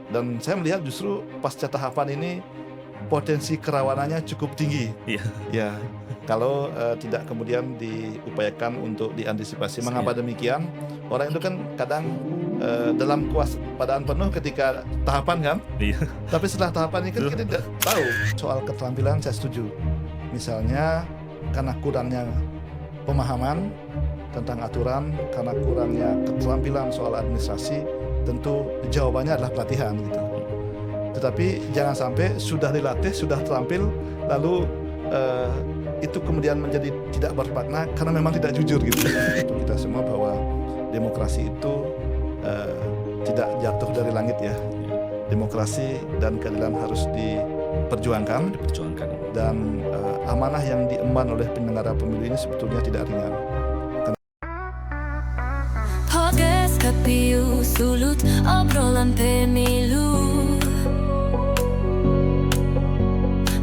Dan saya melihat justru pasca tahapan ini potensi kerawanannya cukup tinggi. Iya. Ya, kalau tidak kemudian diupayakan untuk diantisipasi. Mengapa demikian? Orang itu kan kadang dalam kewaspadaan penuh ketika tahapan kan, Iya. tapi setelah tahapan ini kan Betul. kita tidak tahu. Soal keterampilan saya setuju. Misalnya karena kurangnya pemahaman tentang aturan, karena kurangnya keterampilan soal administrasi, tentu jawabannya adalah pelatihan gitu. Tetapi jangan sampai sudah dilatih, sudah terampil, lalu itu kemudian menjadi tidak bermakna karena memang tidak jujur gitu. Untuk kita semua bahwa demokrasi itu tidak jatuh dari langit ya. Demokrasi dan keadilan harus diperjuangkan, dan amanah yang diemban oleh penyelenggara pemilu ini sebetulnya tidak ringan. Podcast KPU Sulut obrolan pemilu.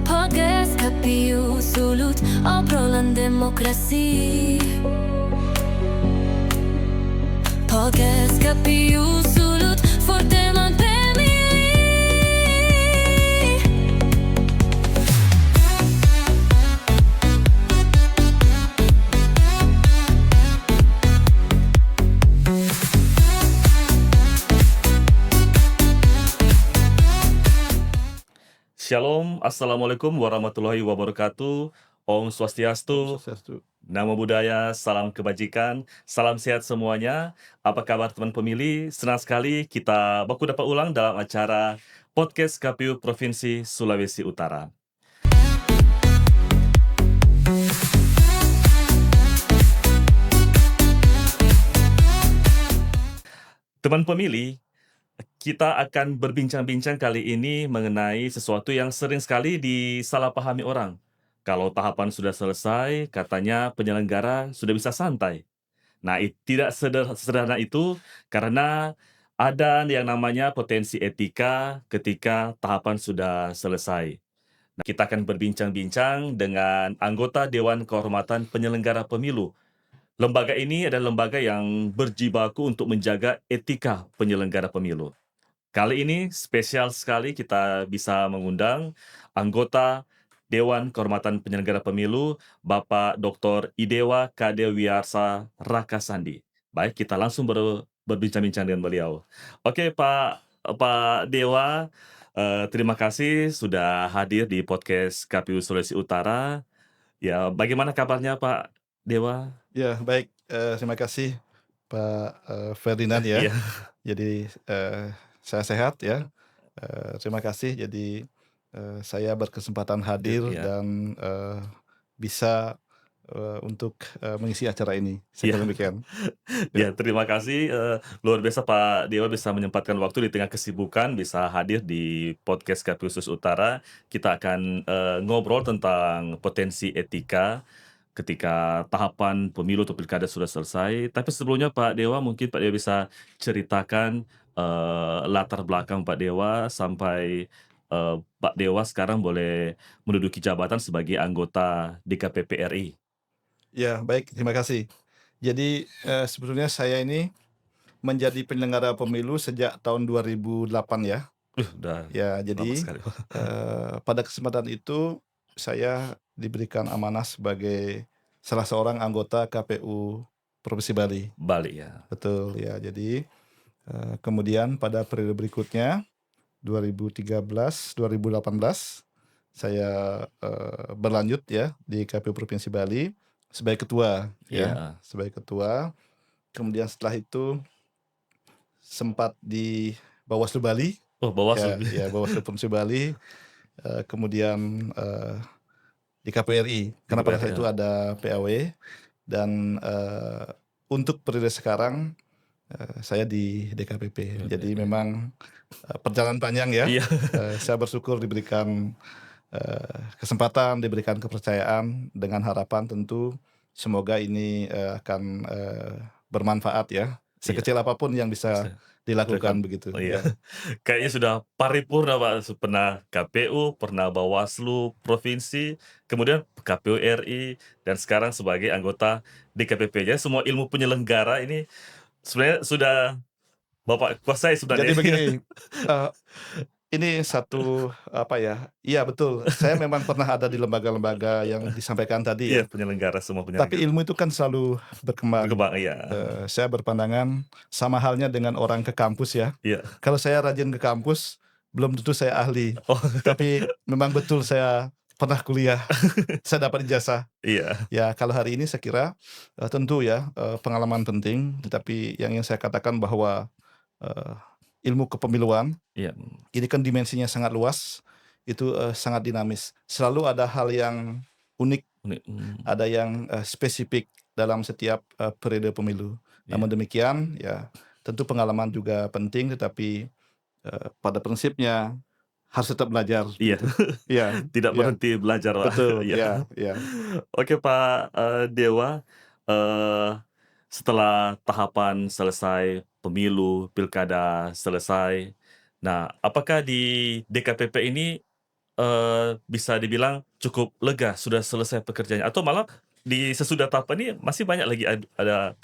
Podcast KPU Sulut obrolan demokrasi. Podcast KPU Sulut for teman pemilih. Shalom, Assalamualaikum warahmatullahi wabarakatuh. Om Swastiastu, Namo Buddhaya, salam kebajikan, salam sehat semuanya. Apa kabar teman pemilih? Senang sekali kita baku dapat ulang dalam acara Podcast KPU Provinsi Sulawesi Utara. Teman pemilih, kita akan berbincang-bincang kali ini mengenai sesuatu yang sering sekali disalahpahami orang. Kalau tahapan sudah selesai, katanya penyelenggara sudah bisa santai. Nah, tidak sederhana itu karena ada yang namanya potensi etika ketika tahapan sudah selesai. Nah, kita akan berbincang-bincang dengan anggota Dewan Kehormatan Penyelenggara Pemilu. Lembaga ini adalah lembaga yang berjibaku untuk menjaga etika penyelenggara pemilu. Kali ini spesial sekali kita bisa mengundang anggota Dewan Kehormatan Penyelenggara Pemilu, Bapak Dr. Idewa Kadewiyarsa Rakasandi. Baik, kita langsung berbincang-bincang dengan beliau. Oke, Pak Dewa, terima kasih sudah hadir di podcast KPU Sulawesi Utara. Ya, bagaimana kabarnya Pak Dewa? Ya, baik. Terima kasih Pak Ferdinand ya. Iya. Jadi saya sehat ya. Terima kasih. Jadi saya berkesempatan hadir Iya. dan bisa untuk mengisi acara ini. Saya Iya. demikian. Ya, terima kasih luar biasa Pak Dewa bisa menyempatkan waktu di tengah kesibukan bisa hadir di podcast KPU Sulawesi Utara. Kita akan ngobrol tentang potensi etika ketika tahapan pemilu atau pilkada sudah selesai. Tapi sebelumnya Pak Dewa, mungkin Pak Dewa bisa ceritakan latar belakang Pak Dewa sampai Pak Dewa sekarang boleh menduduki jabatan sebagai anggota DKPP RI. Ya, baik. Terima kasih. Jadi sebetulnya saya ini menjadi penyelenggara pemilu sejak tahun 2008 ya. Udah Ya, lama jadi sekali. pada kesempatan itu saya diberikan amanah sebagai salah seorang anggota KPU Provinsi Bali. Bali ya. Betul ya. Jadi kemudian pada periode berikutnya 2013, 2018 saya berlanjut ya di KPU Provinsi Bali sebagai ketua ya, Iya. sebagai ketua. Kemudian setelah itu sempat di Bawaslu Bali. Oh, Bawaslu. Ya, Bawaslu Provinsi Bali. Kemudian di KPU RI karena pada saat itu ada PAW, dan untuk periode sekarang saya di DKPP. Jadi memang perjalanan panjang ya. Iya. Saya bersyukur diberikan kesempatan, diberikan kepercayaan dengan harapan tentu semoga ini akan bermanfaat ya. Sekecil apapun yang bisa dilakukan begitu. Oh iya. Ya. Kayaknya sudah paripurna Pak, pernah KPU, pernah Bawaslu Provinsi, kemudian KPU RI, dan sekarang sebagai anggota DKPP. Jadi semua ilmu penyelenggara ini sebenarnya sudah Bapak kuasai Jadi sebenarnya. begini, eee, ini satu apa ya, iya betul, saya memang pernah ada di lembaga-lembaga yang disampaikan tadi Iya, ya, penyelenggara, semua tapi penyelenggara. ilmu itu kan selalu berkembang. Berkembang, iya. Saya berpandangan sama halnya dengan orang ke kampus ya. Iya. Kalau saya rajin ke kampus, belum tentu saya ahli, Oh, tapi memang betul saya pernah kuliah, saya dapat ijazah. iya. Ya kalau hari ini saya kira, tentu ya, pengalaman penting, tetapi yang ingin saya katakan bahwa, eee, ilmu kepemiluan Iya, ini kan dimensinya sangat luas, itu, sangat dinamis. Selalu ada hal yang unik, unik, ada yang, spesifik dalam setiap, periode pemilu. Namun iya. demikian, ya tentu pengalaman juga penting, tetapi, pada prinsipnya harus tetap belajar Iya, begitu. Iya tidak iya, berhenti belajar, Pak. betul, Iya. iya iya. Oke, Pak, Dewa, eee, setelah tahapan selesai, pemilu, pilkada selesai, nah, apakah di DKPP ini, bisa dibilang cukup lega sudah selesai pekerjaannya atau malah di sesudah tahapan ini masih banyak lagi ada,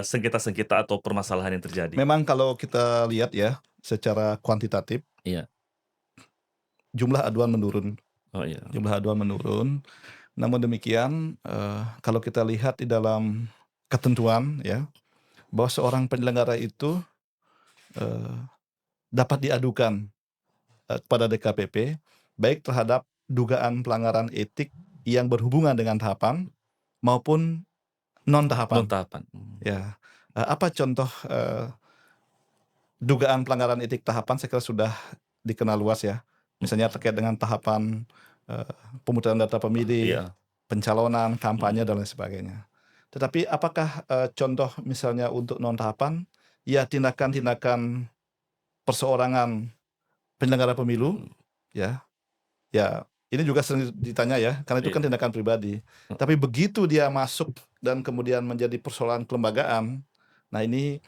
sengketa-sengketa atau permasalahan yang terjadi? Memang kalau kita lihat ya, secara kuantitatif, Iya. jumlah aduan menurun, Oh, iya. jumlah aduan menurun. Namun demikian, kalau kita lihat di dalam ketentuan ya, bahwa seorang penyelenggara itu, eee, dapat diadukan, kepada DKPP, baik terhadap dugaan pelanggaran etik yang berhubungan dengan tahapan maupun non Non tahapan. tahapan, Ya, apa contoh, dugaan pelanggaran etik tahapan saya kira sudah dikenal luas ya. Misalnya terkait dengan tahapan, eee, pemutaran data pemilih, iya, pencalonan, kampanye, mhm, dan lain sebagainya. Tetapi apakah, contoh misalnya untuk non tahapan, ya tindakan-tindakan perseorangan penyelenggara pemilu, mhm, ya ya ini juga sering ditanya ya, karena itu iya, kan tindakan pribadi. heeh, Tapi begitu dia masuk dan kemudian menjadi persoalan kelembagaan, nah ini,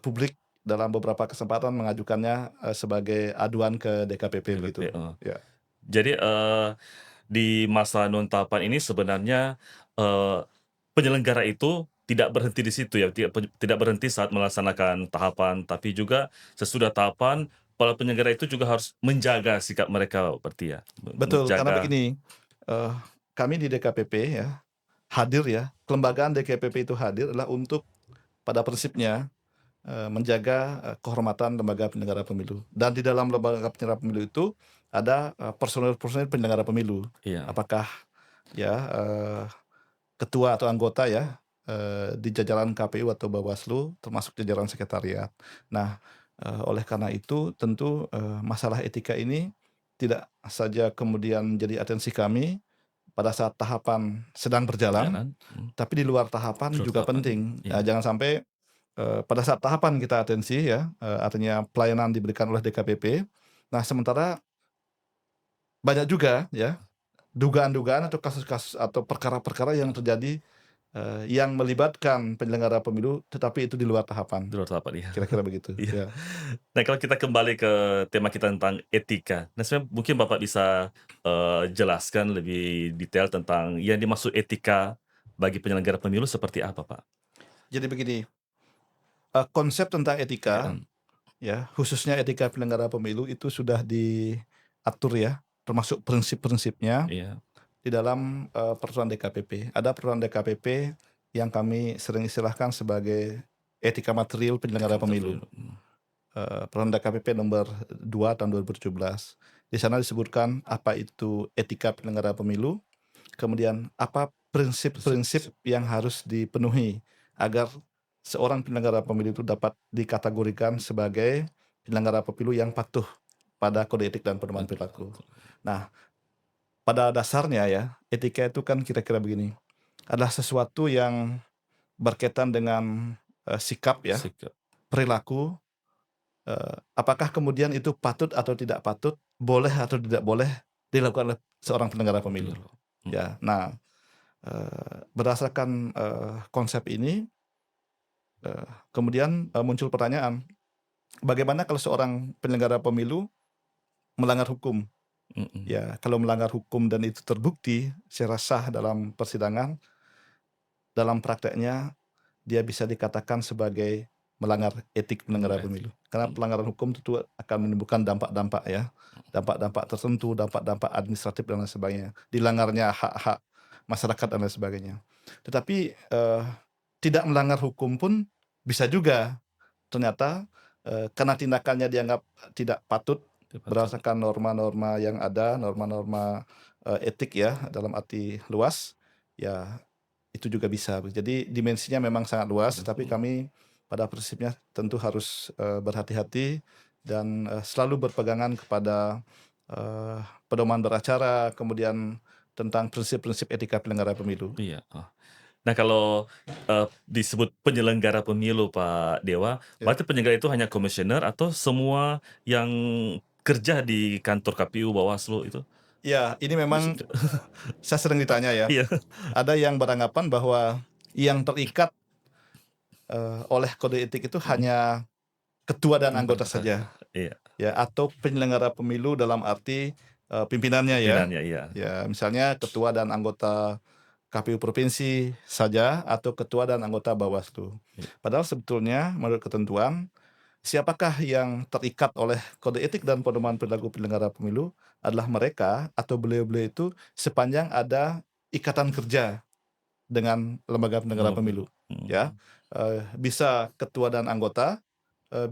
publik dalam beberapa kesempatan mengajukannya, sebagai aduan ke DKPP DKPP, begitu. heeh. Ya. Jadi, di masa non tahapan ini sebenarnya, eee, penyelenggara itu tidak berhenti di situ ya, tidak berhenti saat melaksanakan tahapan, tapi juga sesudah tahapan, para penyelenggara itu juga harus menjaga sikap mereka berarti ya? Betul, karena Menjaga, begini, eee, kami di DKPP ya, hadir ya, kelembagaan DKPP itu hadir adalah untuk pada prinsipnya, menjaga, kehormatan lembaga penyelenggara pemilu. Dan di dalam lembaga penyelenggara pemilu itu ada, personil-personil penyelenggara pemilu. iya, Apakah ya, ketua atau anggota ya, di jajaran KPU atau Bawaslu, termasuk jajaran sekretariat. Nah, oleh karena itu tentu, masalah etika ini tidak saja kemudian menjadi atensi kami pada saat tahapan sedang berjalan, berjalan, tapi di luar tahapan sudah juga tahapan, penting. iya, Jangan sampai, pada saat tahapan kita atensi ya, artinya pelayanan diberikan oleh DKPP. Nah, sementara banyak juga ya, dugaan-dugaan atau kasus-kasus atau perkara-perkara yang terjadi, yang melibatkan penyelenggara pemilu, tetapi itu di luar tahapan, di luar tahapan, iya. kira-kira begitu, Iya. ya. Nah, kalau kita kembali ke tema kita tentang etika. Nah, sebenarnya mungkin Bapak bisa, jelaskan lebih detail tentang yang dimaksud etika bagi penyelenggara pemilu seperti apa, Pak? Jadi begini, konsep tentang Ya, etika, ya, khususnya etika penyelenggara pemilu itu sudah diatur ya, termasuk prinsip-prinsipnya iya, di dalam, peraturan DKPP. Ada peraturan DKPP yang kami sering istilahkan sebagai etika material penyelenggara etika pemilu. pemilu, Peraturan DKPP nomor 2 tahun 2017. Di sana disebutkan apa itu etika penyelenggara pemilu, kemudian apa prinsip-prinsip prinsip-prinsip, yang harus dipenuhi agar seorang penyelenggara pemilu itu dapat dikategorikan sebagai penyelenggara pemilu yang patuh pada kode etik dan pedoman dan perilaku. perilaku, Nah, pada dasarnya ya, etika itu kan kira-kira begini, adalah sesuatu yang berkaitan dengan, sikap ya, sikap, perilaku, apakah kemudian itu patut atau tidak patut, boleh atau tidak boleh dilakukan oleh seorang penyelenggara pemilu. perilaku, Ya, nah, berdasarkan, konsep ini, kemudian, muncul pertanyaan, bagaimana kalau seorang penyelenggara pemilu melanggar hukum? mhm, Ya, kalau melanggar hukum dan itu terbukti secara sah dalam persidangan, dalam prakteknya dia bisa dikatakan sebagai melanggar etik penyelenggara Melanggar pemilu. Karena pelanggaran hukum tentu akan menimbulkan dampak-dampak ya, dampak-dampak tertentu, dampak-dampak administratif dan lain sebagainya, dilanggarnya hak-hak masyarakat dan lain sebagainya. Tetapi tidak melanggar hukum pun bisa juga ternyata karena tindakannya dianggap tidak patut berdasarkan norma-norma yang ada, norma-norma etik ya dalam arti luas, ya itu juga bisa. Jadi dimensinya memang sangat luas, tapi kami pada prinsipnya tentu harus berhati-hati dan selalu berpegangan kepada pedoman beracara, kemudian tentang prinsip-prinsip etika penyelenggara pemilu. Iya. Nah, kalau disebut penyelenggara pemilu, Pak Dewa, Ya. berarti penyelenggara itu hanya komisioner atau semua yang kerja di kantor KPU Bawaslu itu? Ya, ini memang saya sering ditanya ya. Iya. Ada yang beranggapan bahwa yang terikat oleh kode etik itu hanya ketua dan anggota saja, Iya. ya, atau penyelenggara pemilu dalam arti pimpinannya ya. Pimpinannya, iya. Ya, misalnya ketua dan anggota KPU provinsi saja atau ketua dan anggota Bawaslu. Iya. Padahal sebetulnya menurut ketentuan siapakah yang terikat oleh kode etik dan pedoman perilaku penyelenggara pemilu adalah mereka atau beliau-beliau itu sepanjang ada ikatan kerja dengan lembaga penyelenggara pemilu. Ya, bisa ketua dan anggota,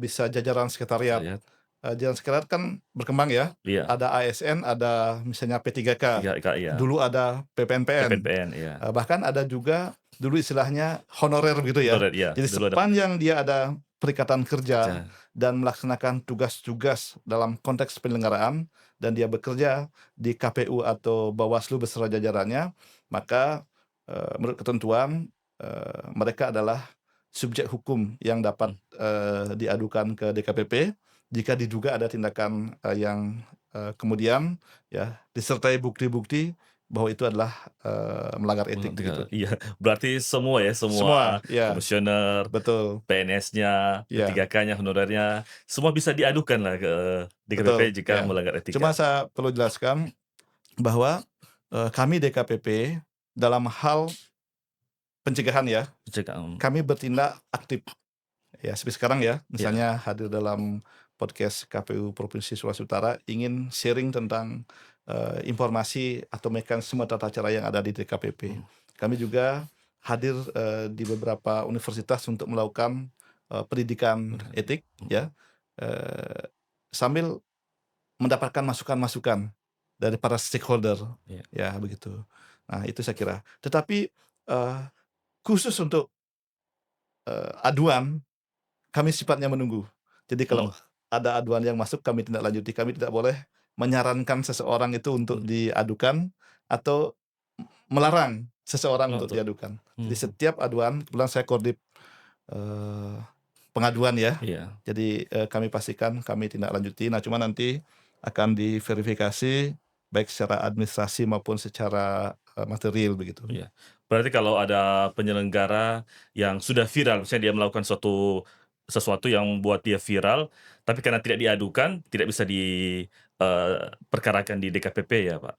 bisa jajaran sekretariat. Lihat. Jajaran sekretariat kan berkembang ya. Iya. Ada ASN, ada misalnya P3K. Iya. Dulu ada PPNPN. PPNPN, iya. Bahkan ada juga dulu istilahnya honorer begitu ya. Honorer, iya. Jadi Dulu ada sepanjang dia ada perikatan kerja kerja. dan melaksanakan tugas-tugas dalam konteks penyelenggaraan dan dia bekerja di KPU atau Bawaslu beserta jajarannya, maka menurut ketentuan mereka adalah subjek hukum yang dapat diadukan ke DKPP jika diduga ada tindakan yang kemudian ya disertai bukti-bukti bahwa itu adalah melanggar etik gitu. Iya, berarti semua ya, Semua, semua ya, komisioner, betul. PNS-nya, Iya. P3K-nya, honorernya, semua bisa diadukan lah ke DKPP Betul, jika ya. melanggar etika. Cuma saya perlu jelaskan bahwa kami DKPP dalam hal pencegahan ya, kami bertindak aktif. Ya, seperti sekarang ya, misalnya hadir dalam podcast KPU Provinsi Sulawesi Utara ingin sharing tentang informasi atau mekanisme tata cara yang ada di DKPP. Kami juga hadir di beberapa universitas untuk melakukan pendidikan etik ya, sambil mendapatkan masukan-masukan dari para stakeholder, ya begitu. Nah itu saya kira. Tetapi khusus untuk aduan, kami sifatnya menunggu. Jadi kalau ada aduan yang masuk kami tindak lanjuti. Kami tidak boleh menyarankan seseorang itu untuk diadukan atau melarang seseorang untuk diadukan. Jadi setiap aduan, kebetulan saya koordinat pengaduan ya. Jadi kami pastikan kami tindak lanjuti. Nah cuma nanti akan diverifikasi baik secara administrasi maupun secara material begitu. Iya. Berarti kalau ada penyelenggara yang sudah viral, misalnya dia melakukan sesuatu yang membuat dia viral, tapi karena tidak diadukan, tidak bisa diperkarakan di DKPP ya Pak?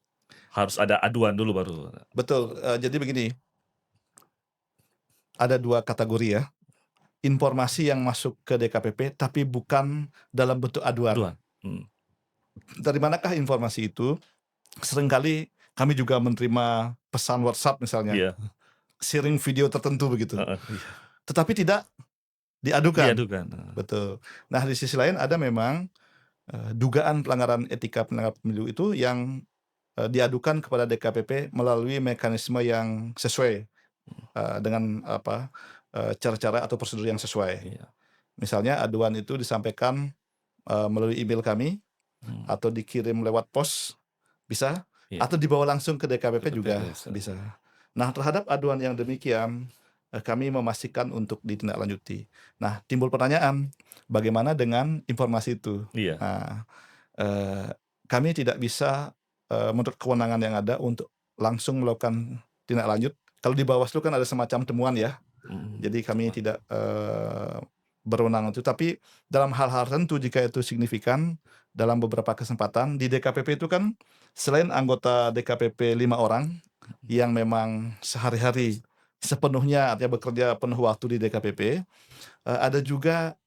Harus ada aduan dulu baru. Betul, jadi begini, ada dua kategori ya, informasi yang masuk ke DKPP tapi bukan dalam bentuk aduan. Dari manakah informasi itu? Seringkali kami juga menerima pesan WhatsApp misalnya, sharing video tertentu begitu, tetapi tidak diadukan. Betul. Nah di sisi lain ada memang dugaan pelanggaran etika penyelenggara pemilu itu yang diadukan kepada DKPP melalui mekanisme yang sesuai dengan cara-cara atau prosedur yang sesuai. Misalnya aduan itu disampaikan melalui email kami atau dikirim lewat pos bisa, atau dibawa langsung ke DKPP juga bisa. Nah terhadap aduan yang demikian kami memastikan untuk ditindaklanjuti. Nah timbul pertanyaan, bagaimana dengan informasi itu? Nah, kami tidak bisa menurut kewenangan yang ada untuk langsung melakukan tindak lanjut. Kalau di Bawaslu kan ada semacam temuan ya, jadi kami tidak berwenang itu. Tapi dalam hal-hal tertentu jika itu signifikan, dalam beberapa kesempatan di DKPP itu kan selain anggota DKPP 5 orang yang memang sehari-hari sepenuhnya, artinya bekerja penuh waktu di DKPP. Ada juga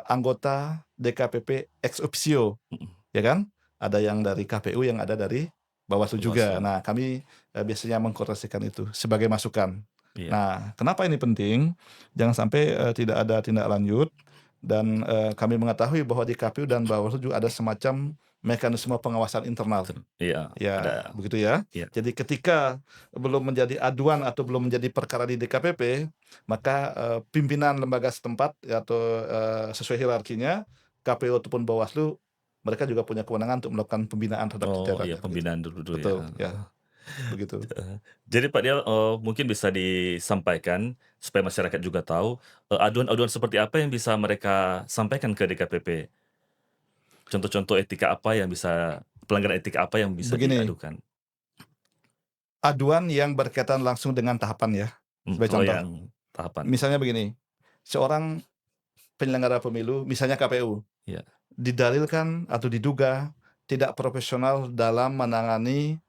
anggota DKPP ex officio, Mhm. ya kan? Ada yang dari KPU, yang ada dari Bawaslu juga. Bawaslu. Nah, kami biasanya mengkoordinasikan itu sebagai masukan. Iya. Nah, kenapa ini penting? Jangan sampai tidak ada tindak lanjut, dan kami mengetahui bahwa di KPU dan Bawaslu juga ada semacam mekanisme pengawasan internal. Iya, Ya, ada. begitu ya. Iya. Jadi ketika belum menjadi aduan atau belum menjadi perkara di DKPP, maka pimpinan lembaga setempat atau sesuai hierarkinya, KPU ataupun Bawaslu, mereka juga punya kewenangan untuk melakukan pembinaan terhadap Oh, iya, jajarannya, begitu. pembinaan dulu ya. Betul, ya, begitu. Jadi Pak Dial, mungkin bisa disampaikan supaya masyarakat juga tahu, aduan-aduan seperti apa yang bisa mereka sampaikan ke DKPP? Contoh-contoh etika apa yang bisa pelanggaran etika apa yang bisa Begini, diadukan? aduan yang berkaitan langsung dengan tahapan ya, sebagai contoh. yang tahapan. Misalnya begini, seorang penyelenggara pemilu, misalnya KPU, Iya. didalilkan atau diduga tidak profesional dalam menangani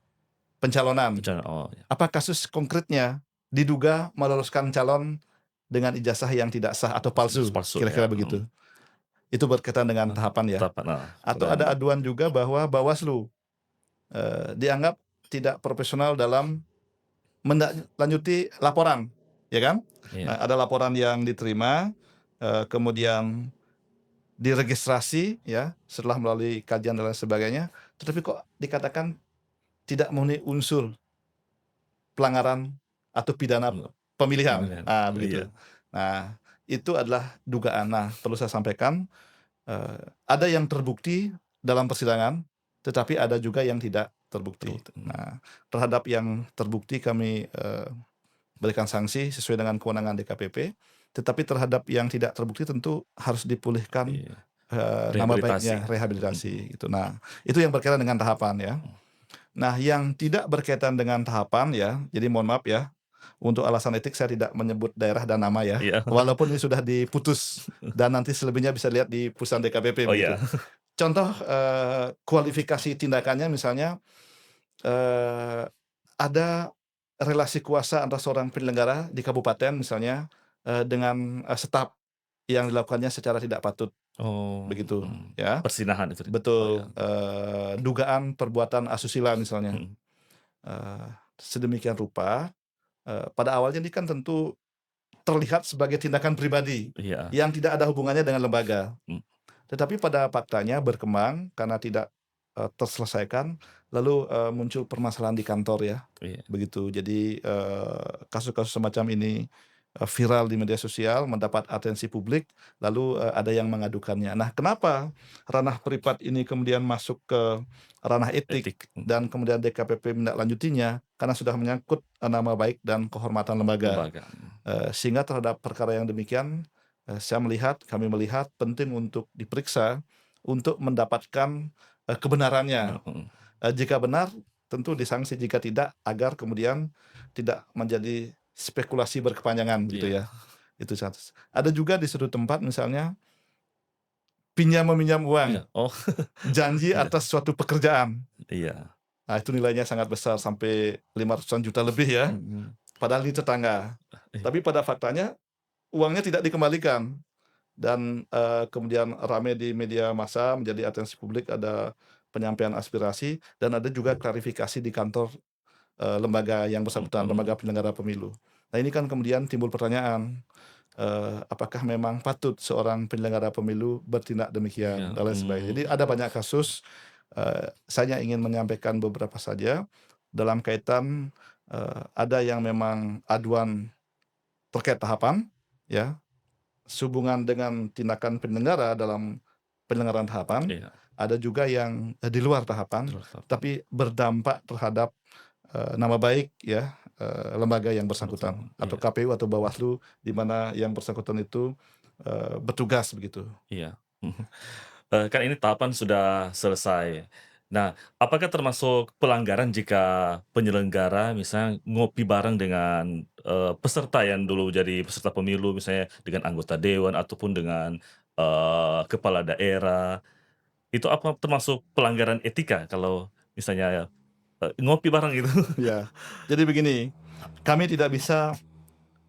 pencalonan. Oh, ya. Apa kasus konkretnya diduga meloloskan calon dengan ijazah yang tidak sah atau palsu, Palsu kira-kira ya. begitu. Itu berkaitan dengan tahapan ya. Tahapan, Atau dan ada aduan juga bahwa Bawaslu dianggap tidak profesional dalam menindaklanjuti laporan, ya kan? iya. Nah, ada laporan yang diterima, kemudian diregistrasi ya setelah melalui kajian dan lain sebagainya, tetapi kok dikatakan tidak memenuhi unsur pelanggaran atau pidana pemilihan. Pemilihan. Nah, begitu. Iya. Nah, itu adalah dugaan. Nah, perlu saya sampaikan, ada yang terbukti dalam persidangan, tetapi ada juga yang tidak terbukti. Nah, terhadap yang terbukti kami berikan sanksi sesuai dengan kewenangan DKPP, tetapi terhadap yang tidak terbukti tentu harus dipulihkan Iya. nama Rehabilitasi. baiknya, rehabilitasi gitu. Nah, itu yang berkaitan dengan tahapan ya. Nah, yang tidak berkaitan dengan tahapan ya, jadi mohon maaf ya, untuk alasan etik saya tidak menyebut daerah dan nama ya, Iya. walaupun ini sudah diputus dan nanti selebihnya bisa lihat di putusan DKPP Oh begitu. iya. Contoh kualifikasi tindakannya misalnya ada relasi kuasa antara seorang penyelenggara di kabupaten misalnya dengan staf yang dilakukannya secara tidak patut. Oh. Begitu ya. Persinahan itu. Betul, dugaan perbuatan asusila misalnya. Sedemikian rupa, pada awalnya ini kan tentu terlihat sebagai tindakan pribadi Iya. yang tidak ada hubungannya dengan lembaga. Tetapi pada faktanya berkembang karena tidak terselesaikan, lalu muncul permasalahan di kantor ya, Iya. begitu. Jadi kasus-kasus semacam ini viral di media sosial, mendapat atensi publik, lalu ada yang mengadukannya. Nah, kenapa ranah privat ini kemudian masuk ke ranah etik dan kemudian DKPP menindaklanjutinya? Karena sudah menyangkut nama baik dan kehormatan lembaga. Sehingga terhadap perkara yang demikian, kami melihat penting untuk diperiksa untuk mendapatkan kebenarannya. Jika benar, tentu disanksi, jika tidak, agar kemudian tidak menjadi spekulasi berkepanjangan gitu ya. Itu satu. Ada juga di suatu tempat misalnya pinjam meminjam uang. Iya. Oh. Janji atas suatu pekerjaan. Iya. Nah, itu nilainya sangat besar sampai 500-an juta lebih ya. Padahal ini tetangga. Tapi pada faktanya uangnya tidak dikembalikan. Dan kemudian rame di media massa, menjadi atensi publik, ada penyampaian aspirasi dan ada juga klarifikasi di kantor lembaga yang bersangkutan, lembaga penyelenggara pemilu. Nah, ini kan kemudian timbul pertanyaan, apakah memang patut seorang penyelenggara pemilu bertindak demikian dan lain sebagainya. Jadi ada banyak kasus, saya ingin menyampaikan beberapa saja dalam kaitan ada yang memang aduan terkait tahapan ya, sehubungan dengan tindakan penyelenggara dalam penyelenggaraan tahapan. Iya. Ada juga yang di luar tahapan, tapi berdampak terhadap nama baik ya lembaga yang bersangkutan, atau KPU atau Bawaslu, di mana yang bersangkutan itu bertugas begitu. Iya. Kan ini tahapan sudah selesai. Nah, apakah termasuk pelanggaran jika penyelenggara misalnya ngopi bareng dengan peserta yang dulu jadi peserta pemilu, misalnya dengan anggota dewan ataupun dengan kepala daerah, itu apa termasuk pelanggaran etika kalau misalnya ngopi bareng gitu? Ya, jadi begini, kami tidak bisa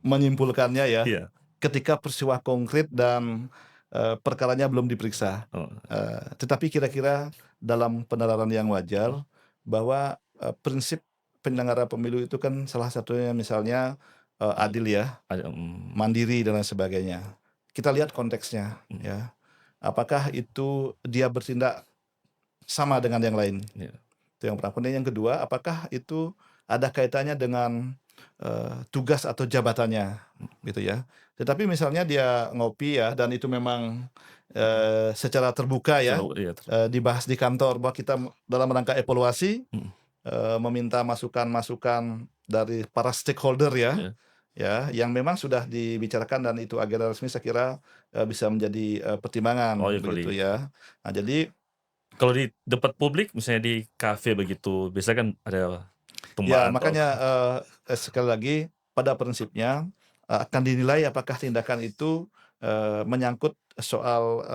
menyimpulkannya ya, Iya. ketika peristiwa konkret dan perkaranya belum diperiksa. Oh, Tetapi kira-kira dalam penalaran yang wajar bahwa prinsip penyelenggara pemilu itu kan salah satunya misalnya adil ya, ada mandiri dan lain sebagainya. Kita lihat konteksnya ya. Apakah itu dia bertindak sama dengan yang lain? iya. Itu yang pertama. Kemudian yang kedua, apakah itu ada kaitannya dengan tugas atau jabatannya, gitu ya. Tetapi misalnya dia ngopi ya, dan itu memang secara terbuka ya, Iya, dibahas di kantor bahwa kita dalam rangka evaluasi Mhm. meminta masukan-masukan dari para stakeholder ya, Iya. ya, yang memang sudah dibicarakan dan itu agenda resmi saya kira bisa menjadi pertimbangan Oh, ya kalau begitu di ya. Nah jadi kalau di tempat publik misalnya di kafe begitu, biasanya kan ada ya, tumbaan atau makanya sekali lagi pada prinsipnya akan dinilai apakah tindakan itu menyangkut soal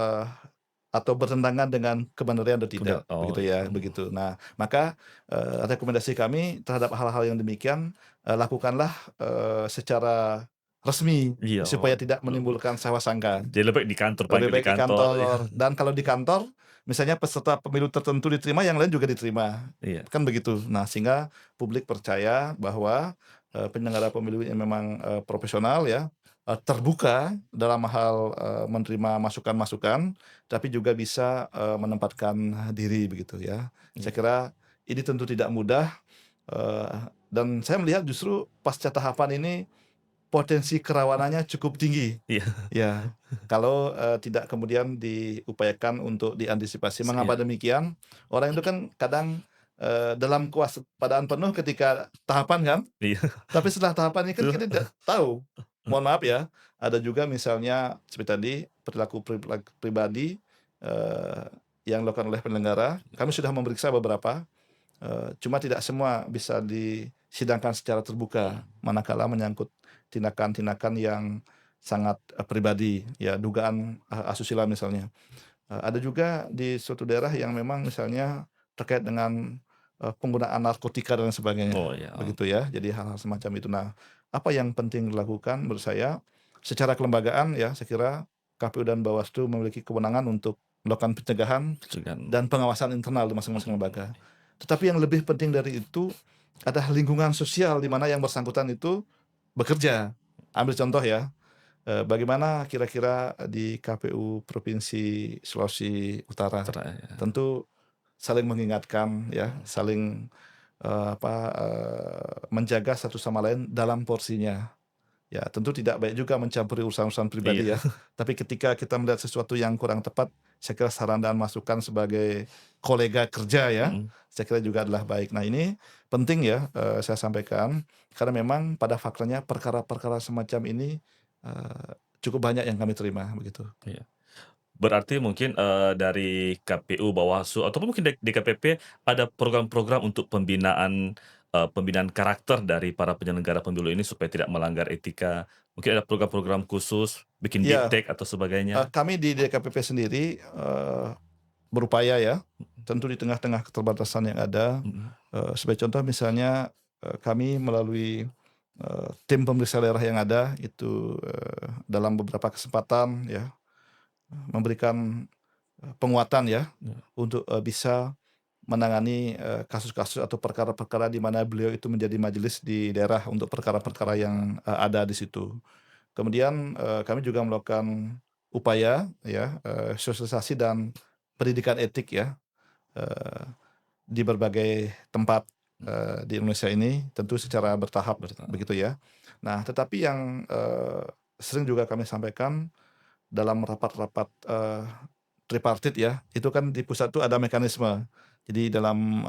atau bertentangan dengan kebenaran atau tidak, oh, begitu ya, begitu. Nah, maka rekomendasi kami terhadap hal-hal yang demikian lakukanlah secara resmi iya, supaya tidak menimbulkan salah sangka. jadi lebih baik di kantor, Lebih panggil di baik di kantor, iya. kantor, dan kalau di kantor, misalnya peserta pemilu tertentu diterima, yang lain juga diterima, Iya. kan begitu. Nah, sehingga publik percaya bahwa penyelenggara pemilu yang memang profesional ya, terbuka dalam hal menerima masukan-masukan, tapi juga bisa menempatkan diri begitu ya. Saya kira ini tentu tidak mudah, dan saya melihat justru pasca tahapan ini potensi kerawanannya cukup tinggi. Iya. Ya, kalau tidak kemudian diupayakan untuk diantisipasi. Mengapa Iya. demikian? Orang itu kan kadang dalam kewaspadaan penuh ketika tahapan kan, Iya. tapi setelah tahapan ini kan Betul. kita tidak tahu. Mohon maaf ya, ada juga misalnya seperti tadi perilaku pribadi yang dilakukan oleh penyelenggara. Kami sudah memeriksa beberapa, cuma tidak semua bisa disidangkan secara terbuka, manakala menyangkut tindakan-tindakan yang sangat pribadi, ya dugaan asusila misalnya. Ada juga di suatu daerah yang memang misalnya terkait dengan penggunaan narkotika dan sebagainya, Oh, iya. begitu ya. Jadi hal-hal semacam itu. Nah, apa yang penting dilakukan menurut saya, secara kelembagaan ya, saya kira KPU dan Bawaslu memiliki kewenangan untuk melakukan pencegahan Pencegahan. dan pengawasan internal di masing-masing lembaga. Tetapi yang lebih penting dari itu adalah lingkungan sosial di mana yang bersangkutan itu bekerja. Ambil contoh ya, bagaimana kira-kira di KPU Provinsi Sulawesi Utara. Ya. Tentu saling mengingatkan ya, saling menjaga satu sama lain dalam porsinya. Ya, tentu tidak baik juga mencampuri urusan-urusan pribadi Iya. ya. Tapi ketika kita melihat sesuatu yang kurang tepat, saya kira saran dan masukan sebagai kolega kerja ya, saya kira juga adalah baik. Nah, ini penting ya saya sampaikan, karena memang pada faktanya perkara-perkara semacam ini cukup banyak yang kami terima begitu. Iya. Berarti mungkin dari KPU, Bawaslu, ataupun mungkin DKPP ada program-program untuk pembinaan karakter dari para penyelenggara pemilu ini supaya tidak melanggar etika. Mungkin ada program-program khusus, bikin Iya. diktek atau sebagainya. Kami di DKPP sendiri berupaya ya, tentu di tengah-tengah keterbatasan yang ada. Sebagai contoh misalnya kami melalui tim pemeriksa daerah yang ada itu dalam beberapa kesempatan ya memberikan penguatan ya untuk bisa menangani kasus-kasus atau perkara-perkara di mana beliau itu menjadi majelis di daerah untuk perkara-perkara yang ada di situ. Kemudian kami juga melakukan upaya ya sosialisasi dan pendidikan etik ya di berbagai tempat di Indonesia ini, tentu secara bertahap begitu ya. Nah, tetapi yang sering juga kami sampaikan dalam rapat-rapat tripartit ya, itu kan di pusat itu ada mekanisme. Jadi dalam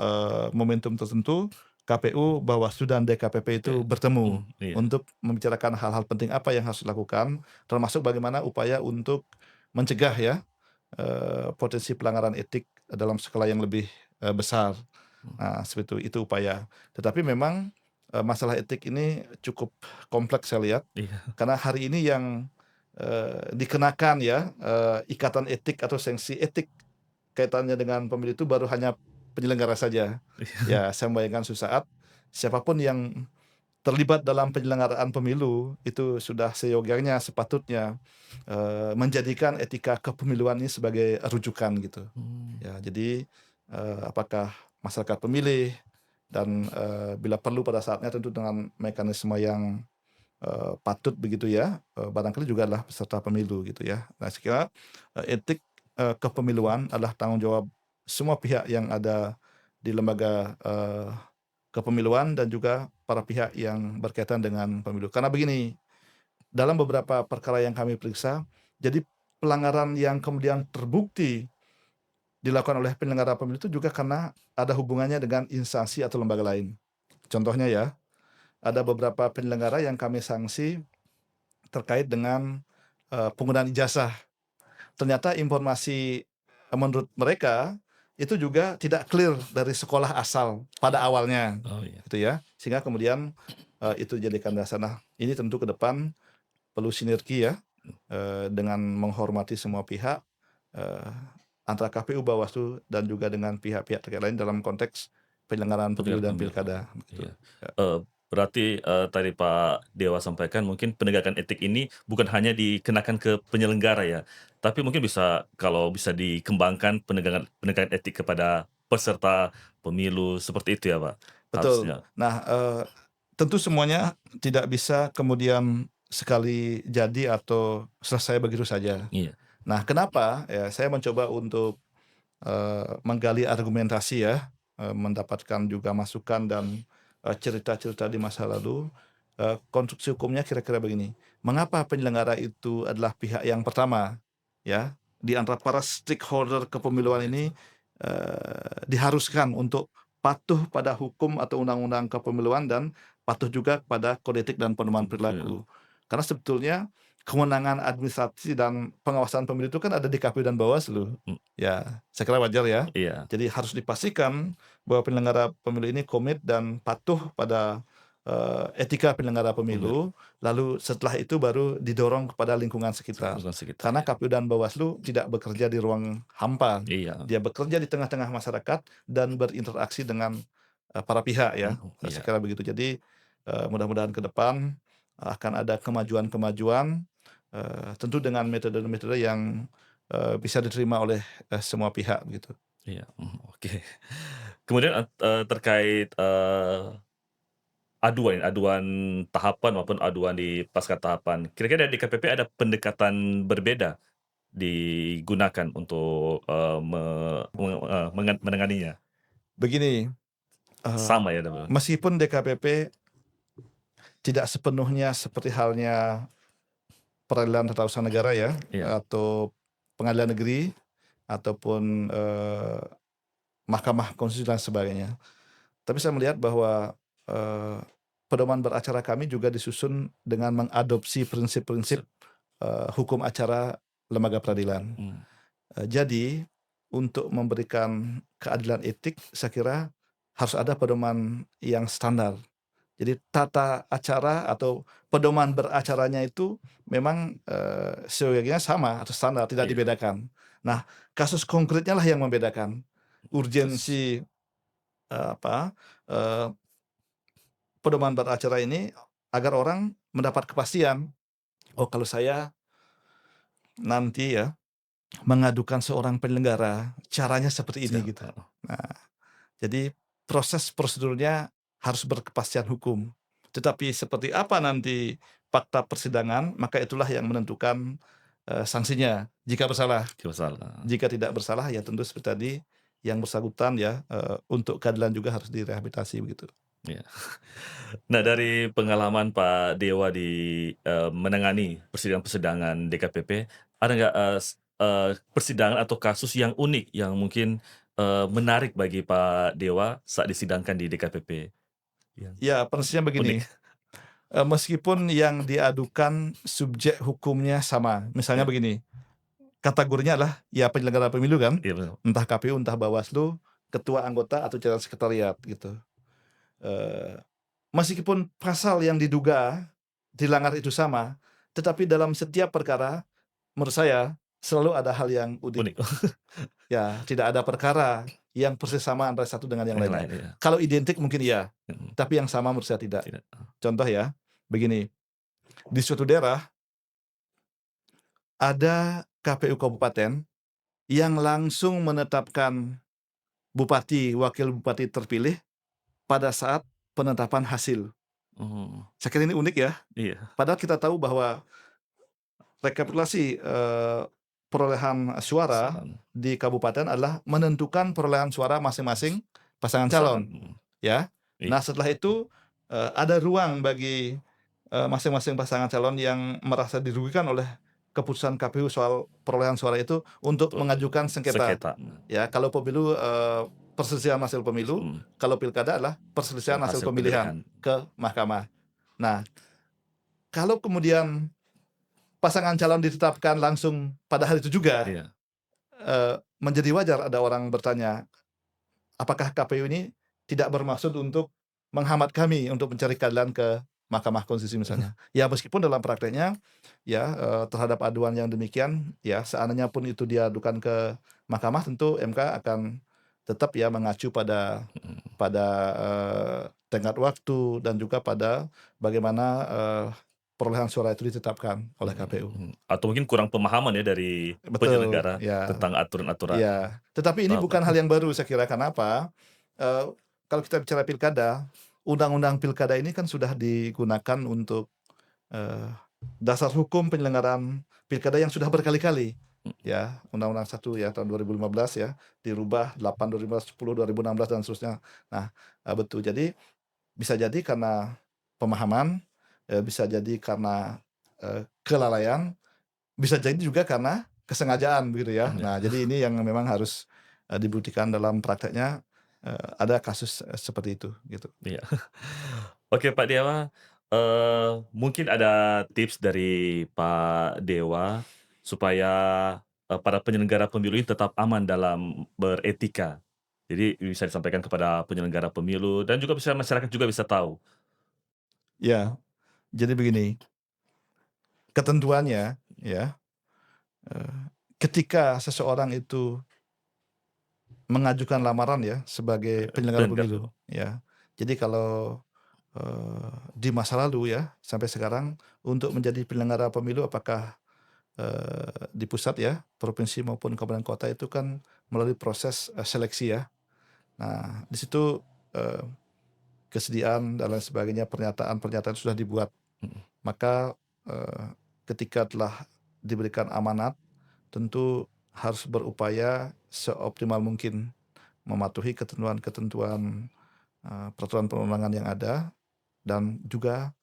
momentum tertentu KPU, Bawaslu dan DKPP itu bertemu Iya. untuk membicarakan hal-hal penting apa yang harus dilakukan, termasuk bagaimana upaya untuk mencegah ya potensi pelanggaran etik dalam skala yang lebih besar. Nah, seperti itu upaya. Tetapi memang masalah etik ini cukup kompleks saya lihat, Iya. karena hari ini yang dikenakan ya ikatan etik atau sanksi etik kaitannya dengan pemilu itu baru hanya penyelenggara saja. Ya, saya membayangkan suatu saat siapapun yang terlibat dalam penyelenggaraan pemilu itu sudah seyogyanya sepatutnya menjadikan etika kepemiluan ini sebagai rujukan gitu. Ya, jadi apakah masyarakat pemilih dan bila perlu pada saatnya tentu dengan mekanisme yang patut begitu ya, barangkali juga adalah peserta pemilu gitu ya. Nah, saya kira etik kepemiluan adalah tanggung jawab semua pihak yang ada di lembaga kepemiluan dan juga para pihak yang berkaitan dengan pemilu. Karena begini, dalam beberapa perkara yang kami periksa, jadi pelanggaran yang kemudian terbukti dilakukan oleh penyelenggara pemilu itu juga karena ada hubungannya dengan instansi atau lembaga lain. Contohnya ya, ada beberapa penyelenggara yang kami sanksi terkait dengan penggunaan ijazah. Ternyata informasi menurut mereka itu juga tidak clear dari sekolah asal pada awalnya, Oh iya. gitu ya. Sehingga kemudian itu dijadikan dasar. Nah, ini tentu ke depan perlu sinergi ya, dengan menghormati semua pihak, antara KPU, Bawaslu, dan juga dengan pihak-pihak terkait lain dalam konteks penyelenggaraan pemilu dan Pemilu. pilkada. Gitu. Iya. Berarti tadi Pak Dewa sampaikan mungkin penegakan etik ini bukan hanya dikenakan ke penyelenggara ya, tapi mungkin bisa kalau bisa dikembangkan penegakan etik kepada peserta pemilu seperti itu ya Pak, Betul. harusnya. Nah, tentu semuanya tidak bisa kemudian sekali jadi atau selesai begitu saja. Iya. Nah, kenapa? Ya, saya mencoba untuk menggali argumentasi ya, mendapatkan juga masukan dan cerita-cerita di masa lalu. Konstruksi hukumnya kira-kira begini, mengapa penyelenggara itu adalah pihak yang pertama ya, di antara para stakeholder kepemiluan ini diharuskan untuk patuh pada hukum atau undang-undang kepemiluan dan patuh juga kepada kode etik dan pedoman perilaku. Karena sebetulnya kewenangan administrasi dan pengawasan pemilu itu kan ada di KPU dan Bawaslu. Hmm. Ya, saya kira wajar ya. Iya. Jadi harus dipastikan bahwa penyelenggara pemilu ini komit dan patuh pada etika penyelenggara pemilu. Lalu setelah itu baru didorong kepada lingkungan sekitar. Karena KPU dan Bawaslu tidak bekerja di ruang hampa. Iya. Dia bekerja di tengah-tengah masyarakat dan berinteraksi dengan para pihak ya. Iya. Saya kira begitu. Jadi mudah-mudahan ke depan akan ada kemajuan-kemajuan, tentu dengan metode-metode yang bisa diterima oleh semua pihak begitu. Iya. Oke. Kemudian terkait aduan tahapan maupun aduan di pasca tahapan. Kira-kira di DKPP ada pendekatan berbeda digunakan untuk menanganinya? Begini, Sama ya, Bang? meskipun DKPP tidak sepenuhnya seperti halnya peradilan tata usaha negara ya, Iya. atau pengadilan negeri ataupun Mahkamah Konstitusi dan sebagainya. Tapi saya melihat bahwa pedoman beracara kami juga disusun dengan mengadopsi prinsip-prinsip hukum acara lembaga peradilan. Jadi untuk memberikan keadilan etik, saya kira harus ada pedoman yang standar. Jadi tata acara atau pedoman beracaranya itu memang seyogyanya sama atau standar, tidak Iya. dibedakan. Nah, kasus konkretnya lah yang membedakan. Urgensi pedoman beracara ini agar orang mendapat kepastian. Oh, kalau saya nanti ya mengadukan seorang penyelenggara, caranya seperti ini gitu. Nah, jadi proses prosedurnya harus berkepastian hukum. Tetapi seperti apa nanti fakta persidangan, maka itulah yang menentukan sanksinya jika bersalah. Jika tidak bersalah ya tentu seperti tadi yang bersangkutan ya untuk keadilan juga harus direhabilitasi begitu. Iya. Nah, dari pengalaman Pak Dewa di menangani persidangan-persidangan DKPP, ada nggak persidangan atau kasus yang unik yang mungkin menarik bagi Pak Dewa saat disidangkan di DKPP? Ya, persisnya begini. Meskipun yang diadukan subjek hukumnya sama, misalnya begini, kategorinya adalah ya penyelenggara pemilu kan, Iya, betul. entah KPU, entah Bawaslu, ketua anggota atau jajaran sekretariat gitu. Meskipun pasal yang diduga dilanggar itu sama, tetapi dalam setiap perkara, menurut saya selalu ada hal yang unik. Unik. Ya, tidak ada perkara yang persis sama antara satu dengan yang Yang lainnya. lain, iya. Kalau identik mungkin iya, Mhm, tapi yang sama menurut saya tidak. tidak. Contoh ya, begini, di suatu daerah ada KPU kabupaten yang langsung menetapkan bupati, wakil bupati terpilih pada saat penetapan hasil. Oh, Saya kira ini unik ya, iya. padahal kita tahu bahwa rekapitulasi, perolehan suara Saran. di kabupaten adalah menentukan perolehan suara masing-masing pasangan Saran. calon, ya. Iya. Nah, setelah itu, ada ruang bagi, masing-masing pasangan calon yang merasa dirugikan oleh keputusan KPU soal perolehan suara itu untuk Untuk mengajukan sengketa. sengketa. Ya, kalau pemilu, perselisihan hasil pemilu, Mhm, kalau pilkada adalah perselisihan hasil hasil pemilihan pemilihan. ke mahkamah. Nah, kalau kemudian pasangan calon ditetapkan langsung pada hari itu juga, Iya. menjadi wajar ada orang bertanya, apakah KPU ini tidak bermaksud untuk menghambat kami untuk mencari keadilan ke Mahkamah Konstitusi misalnya. Ya meskipun dalam prakteknya ya, terhadap aduan yang demikian, ya seandainya pun itu diadukan ke mahkamah tentu MK akan tetap ya mengacu pada Mhm, tenggat waktu dan juga pada bagaimana, perolehan suara itu ditetapkan oleh KPU. Atau mungkin kurang pemahaman ya dari Betul, penyelenggara ya. tentang aturan-aturan Iya, tetapi ini bukan hal tahapan. yang baru saya kira, kenapa? Kalau kita bicara pilkada, undang-undang pilkada ini kan sudah digunakan untuk, eee, dasar hukum penyelenggaraan pilkada yang sudah berkali-kali, ya. Undang-Undang 1 ya tahun 2015 ya, dirubah 8 2015, 10, 2016 dan seterusnya. Nah, betul. Jadi bisa jadi karena pemahaman, bisa jadi karena, kelalaian, bisa jadi juga karena kesengajaan begitu ya. Iya. Nah, jadi ini yang memang harus, dibuktikan dalam prakteknya, ada kasus, seperti itu gitu. Iya. Oke Pak Dewa, mungkin ada tips dari Pak Dewa supaya, para penyelenggara pemilu ini tetap aman dalam beretika. Jadi bisa disampaikan kepada penyelenggara pemilu dan juga bisa masyarakat juga bisa tahu. Ya, jadi begini, ketentuannya ya, eee, ketika seseorang itu mengajukan lamaran ya sebagai penyelenggara Penyelenggara. pemilu ya. Jadi kalau, di masa lalu ya sampai sekarang untuk menjadi penyelenggara pemilu apakah di pusat ya, provinsi maupun kabupaten kota itu kan melalui proses, seleksi ya. Nah, di situ, eee, kesediaan dan lain sebagainya, pernyataan-pernyataan sudah dibuat. Mhm, Maka, ketika telah diberikan amanat, tentu harus berupaya seoptimal mungkin mematuhi ketentuan-ketentuan, peraturan perundangan yang ada dan juga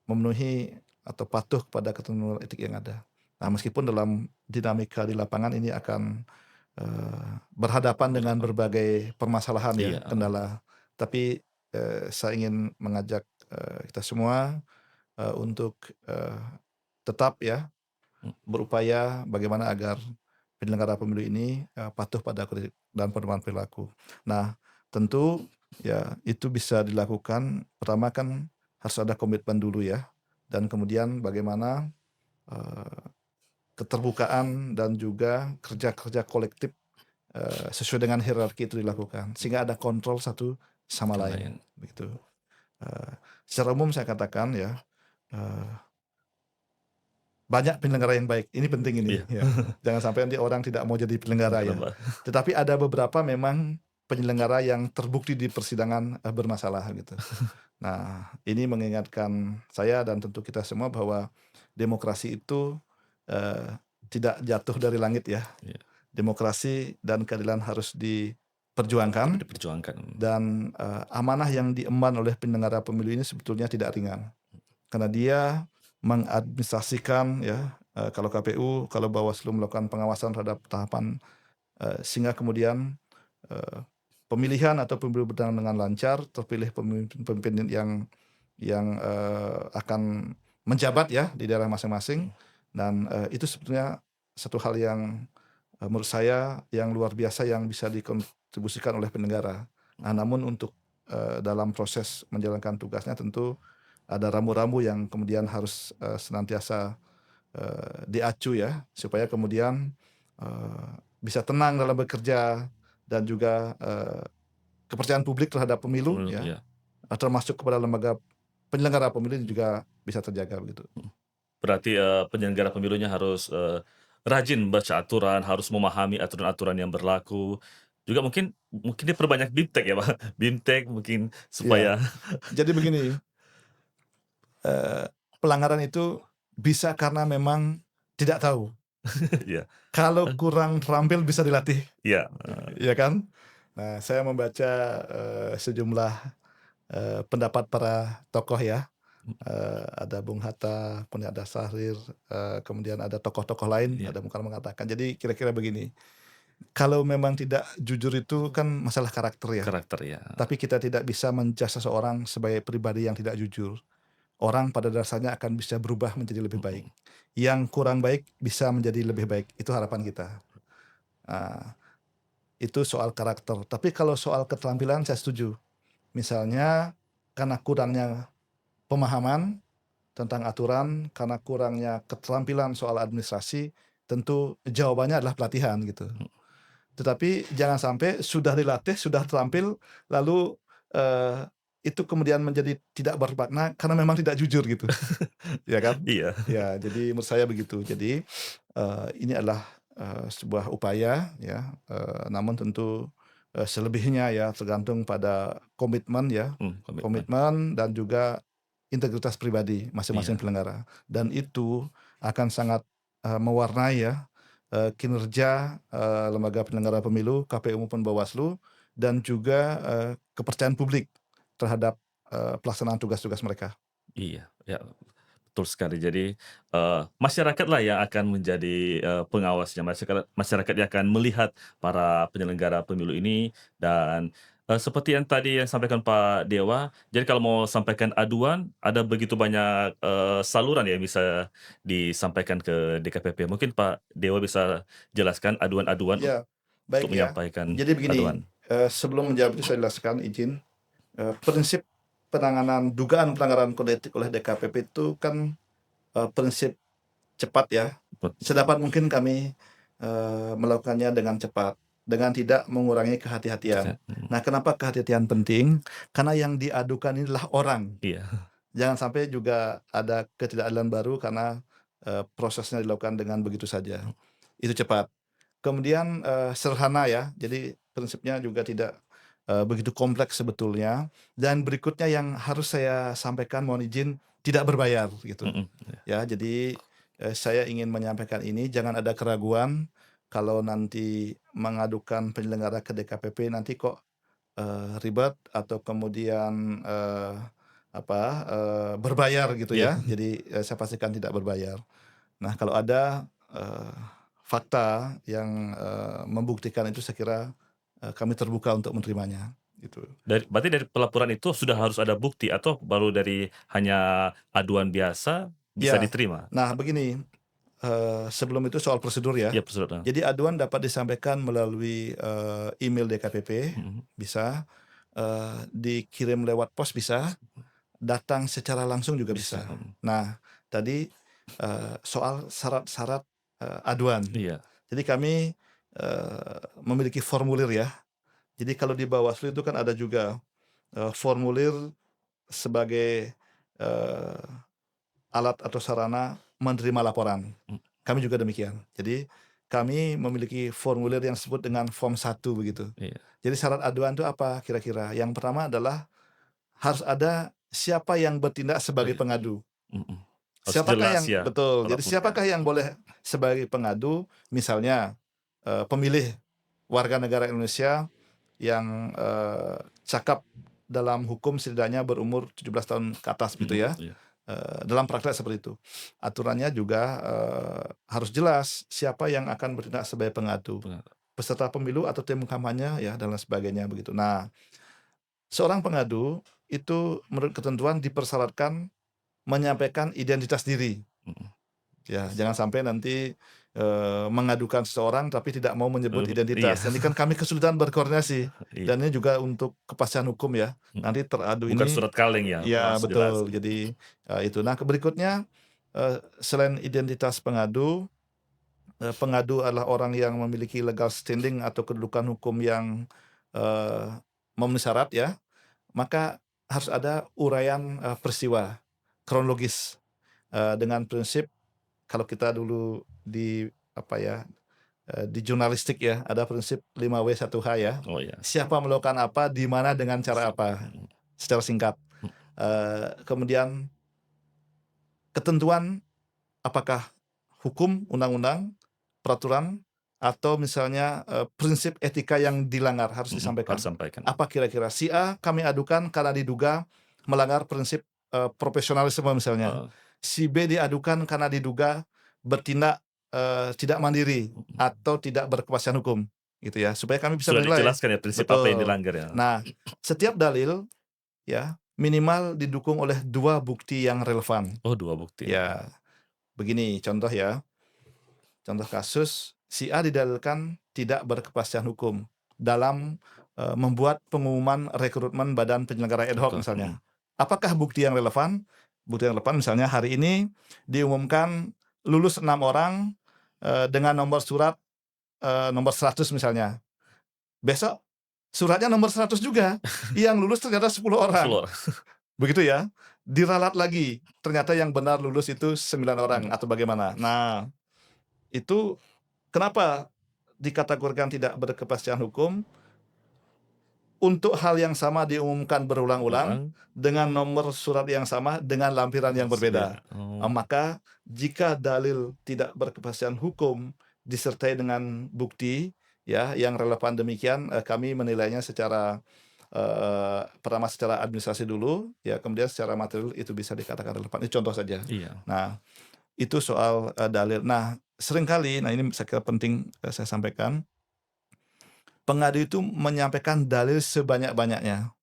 memenuhi atau patuh kepada ketentuan etik yang ada. Nah, meskipun dalam dinamika di lapangan ini akan, berhadapan dengan berhadapan. berbagai permasalahan ya, Iya, kendala. Tapi, saya ingin mengajak, kita semua, untuk, tetap ya mhm, berupaya bagaimana agar penyelenggara pemilu ini, patuh pada kode dan pedoman perilaku. Nah, tentu ya itu bisa dilakukan pertama kan harus ada komitmen dulu ya, dan kemudian bagaimana, eee, keterbukaan dan juga kerja-kerja kolektif, sesuai dengan hierarki itu dilakukan, sehingga ada kontrol satu sama yang lain, lain. begitu. Eee, Secara umum saya katakan ya, eee, banyak penyelenggara yang baik, ini penting ini, Iya. ya. Jangan sampai nanti orang tidak mau jadi penyelenggara ya. Berapa? Tetapi ada beberapa memang penyelenggara yang terbukti di persidangan, bermasalah gitu. Nah, ini mengingatkan saya dan tentu kita semua bahwa demokrasi itu, tidak jatuh dari langit ya. Iya, Demokrasi dan keadilan harus tetap diperjuangkan diperjuangkan. dan, amanah yang diemban oleh penyelenggara pemilu ini sebetulnya tidak ringan. Karena dia mengadministrasikan ya, kalau KPU, kalau Bawaslu melakukan pengawasan terhadap tahapan, sehingga kemudian, eee, pemilihan atau pemilu berjalan dengan lancar, terpilih pemimpin-pemimpin yang akan menjabat ya di daerah masing-masing dan, itu sebetulnya satu hal yang, menurut saya yang luar biasa yang bisa dikontribusikan oleh penyelenggara. Nah, namun untuk, dalam proses menjalankan tugasnya tentu ada rambu-rambu yang kemudian harus, senantiasa, diacu ya, supaya kemudian, bisa tenang dalam bekerja, dan juga kepercayaan publik terhadap pemilu Menurut ya, ya. termasuk kepada lembaga penyelenggara pemilu juga bisa terjaga begitu. Berarti, penyelenggara pemilunya harus, rajin baca aturan, harus memahami aturan-aturan yang berlaku. Juga mungkin mungkin dia perbanyak BIMTEK ya, Pak? BIMTEK mungkin Iya, supaya jadi begini, eee, pelanggaran itu bisa karena memang tidak tahu. ya, Kalau kurang terampil bisa dilatih, iya, ya kan? Nah, saya membaca, sejumlah, pendapat para tokoh ya, ada Bung Hatta, kemudian ada Syahrir, kemudian ada tokoh-tokoh lain, iya, ada Bung Karno mengatakan. Jadi kira-kira begini, kalau memang tidak jujur itu kan masalah karakter ya, karakter ya. tapi kita tidak bisa men-judge seseorang sebagai pribadi yang tidak jujur. Orang pada dasarnya akan bisa berubah menjadi lebih baik. Mhm, Yang kurang baik bisa menjadi lebih baik, itu harapan kita. Ah, itu soal karakter. Tapi kalau soal keterampilan saya setuju. Misalnya karena kurangnya pemahaman tentang aturan, karena kurangnya keterampilan soal administrasi, tentu jawabannya adalah pelatihan gitu. mhm. Tetapi jangan sampai sudah dilatih, sudah terampil, lalu, eee, itu kemudian menjadi tidak bermakna karena memang tidak jujur gitu, ya kan? Iya, Ya, jadi menurut saya begitu. Jadi, ini adalah, sebuah upaya ya, namun tentu, selebihnya ya tergantung pada komitmen ya, komitmen. komitmen dan juga integritas pribadi masing-masing Iya, penyelenggara. Dan itu akan sangat, mewarnai ya, kinerja, lembaga penyelenggara pemilu, KPU maupun Bawaslu, dan juga, kepercayaan publik terhadap, pelaksanaan tugas-tugas mereka. iya, ya, betul sekali. Jadi, masyarakatlah yang akan menjadi, pengawasnya, masyarakat yang akan melihat para penyelenggara pemilu ini dan, seperti yang tadi yang sampaikan Pak Dewa, jadi kalau mau sampaikan aduan, ada begitu banyak, saluran yang bisa disampaikan ke DKPP. Mungkin Pak Dewa bisa jelaskan aduan-aduan Ya, untuk baik ya. menyampaikan Jadi begini, aduan? sebelum menjawab itu saya jelaskan izin, prinsip penanganan dugaan pelanggaran kode etik oleh DKPP itu kan, prinsip cepat ya, sedapat mungkin kami, melakukannya dengan cepat, dengan tidak mengurangi kehati-hatian. Mhm, Nah, kenapa kehati-hatian penting? Karena yang diadukan ini adalah orang. iya, Jangan sampai juga ada ketidakadilan baru karena, prosesnya dilakukan dengan begitu saja. Itu cepat. Kemudian, sederhana ya, jadi prinsipnya juga tidak, begitu kompleks sebetulnya. Dan berikutnya yang harus saya sampaikan mohon izin, tidak berbayar gitu. mhm, iya, Ya, jadi, saya ingin menyampaikan ini jangan ada keraguan kalau nanti mengadukan penyelenggara ke DKPP nanti kok, ribet atau kemudian, berbayar gitu iya, ya. Jadi, saya pastikan tidak berbayar. Nah, kalau ada, fakta yang, membuktikan itu saya kira, kami terbuka untuk menerimanya, gitu. berarti dari pelaporan itu sudah harus ada bukti atau baru dari hanya aduan biasa bisa Ya, diterima? nah begini, sebelum itu soal prosedur ya. Iya, prosedur, Jadi aduan dapat disampaikan melalui, email DKPP, mhm, bisa, dikirim lewat pos bisa, datang secara langsung juga bisa, bisa. Nah, tadi, soal syarat-syarat, aduan. iya, Jadi kami, memiliki formulir ya. Jadi kalau di Bawaslu itu kan ada juga, formulir sebagai, eee, alat atau sarana menerima laporan. mmm, Kami juga demikian. Jadi kami memiliki formulir yang disebut dengan form 1 begitu. iya, Jadi syarat aduan itu apa kira-kira? Yang pertama adalah harus ada siapa yang bertindak oh sebagai iya, pengadu. mhm, harus Siapakah jelas yang ya betul, jadi melaporkan, siapakah yang boleh sebagai pengadu? Misalnya, pemilih warga negara Indonesia yang, cakap dalam hukum setidaknya berumur 17 tahun ke atas gitu ya, iya, dalam praktek seperti itu. Aturannya juga, harus jelas siapa yang akan bertindak sebagai pengadu, penga peserta pemilu atau tim kampanye ya dan lain sebagainya begitu. Nah, seorang pengadu itu menurut ketentuan dipersyaratkan menyampaikan identitas diri. mhm, Ya, jangan sampai nanti, mengadukan seseorang tapi tidak mau menyebut iya, identitas. Ini kan kami kesulitan berkoordinasi iya, dan ini juga untuk kepastian hukum ya. mhm, Nanti teradu bukan ini surat kaleng ya, ya harus jelas, betul. Jadi, itu. Nah, berikutnya, selain identitas pengadu, pengadu adalah orang yang memiliki legal standing atau kedudukan hukum yang eh, memenuhi syarat ya, maka harus ada uraian peristiwa kronologis dengan prinsip kalau kita dulu di apa ya di jurnalistik ya ada prinsip 5W1H ya. Oh ya. Siapa melakukan apa, di mana, dengan cara apa, secara singkat. Kemudian ketentuan apakah hukum, undang-undang, peraturan, atau misalnya prinsip etika yang dilanggar harus disampaikan. Harus sampaikan. Apa kira-kira si A kami adukan karena diduga melanggar prinsip profesionalisme misalnya. Oh, Si B diadukan karena diduga bertindak tidak mandiri atau tidak berkepastian hukum, gitu ya. Supaya kami bisa sudah menilai. dijelaskan ya prinsip apa yang Betul. dilanggar ya. Nah, setiap dalil ya minimal didukung oleh 2 bukti yang relevan. Oh, 2 bukti. Ya, begini contoh ya. Contoh kasus, si A didalilkan tidak berkepastian hukum dalam membuat pengumuman rekrutmen badan penyelenggara ad hoc Betul. misalnya. Apakah bukti yang relevan? Bukti yang relevan misalnya hari ini diumumkan lulus 6 orang dengan nomor surat nomor 100 misalnya. Besok suratnya nomor 100 juga. Yang lulus ternyata 10 orang. Keluar. Begitu ya. Diralat lagi. Ternyata yang benar lulus itu 9 orang atau bagaimana. Nah, itu kenapa dikategorikan tidak berkepastian hukum? Untuk hal yang sama diumumkan berulang-ulang dengan nomor surat yang sama dengan lampiran yang berbeda. Oh. Maka jika dalil tidak berkepastian hukum disertai dengan bukti ya yang relevan demikian, kami menilainya secara pertama secara administrasi dulu ya, kemudian secara material itu bisa dikatakan relevan. Ini contoh saja. Iya. Nah, itu soal dalil. Nah, seringkali, nah ini saya kira penting saya sampaikan, pengadu itu menyampaikan dalil sebanyak-banyaknya.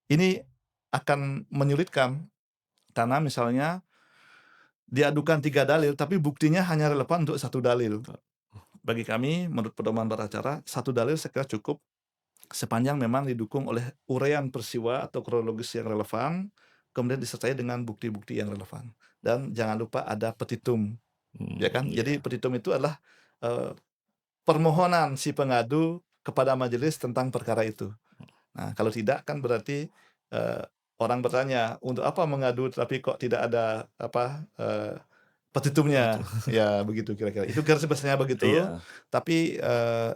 Ini akan menyulitkan karena misalnya diadukan 3 dalil tapi buktinya hanya relevan untuk 1 dalil. Bagi kami menurut pedoman beracara 1 dalil saya kira cukup sepanjang memang didukung oleh uraian peristiwa atau kronologis yang relevan, kemudian disertai dengan bukti-bukti yang relevan. Dan jangan lupa ada petitum, ya kan? Iya. Jadi petitum itu adalah permohonan si pengadu kepada majelis tentang perkara itu. Nah, kalau tidak kan berarti orang bertanya untuk apa mengadu tapi kok tidak ada petitumnya. Ya begitu kira-kira. Itu garis besarnya begitu. Iya. Tapi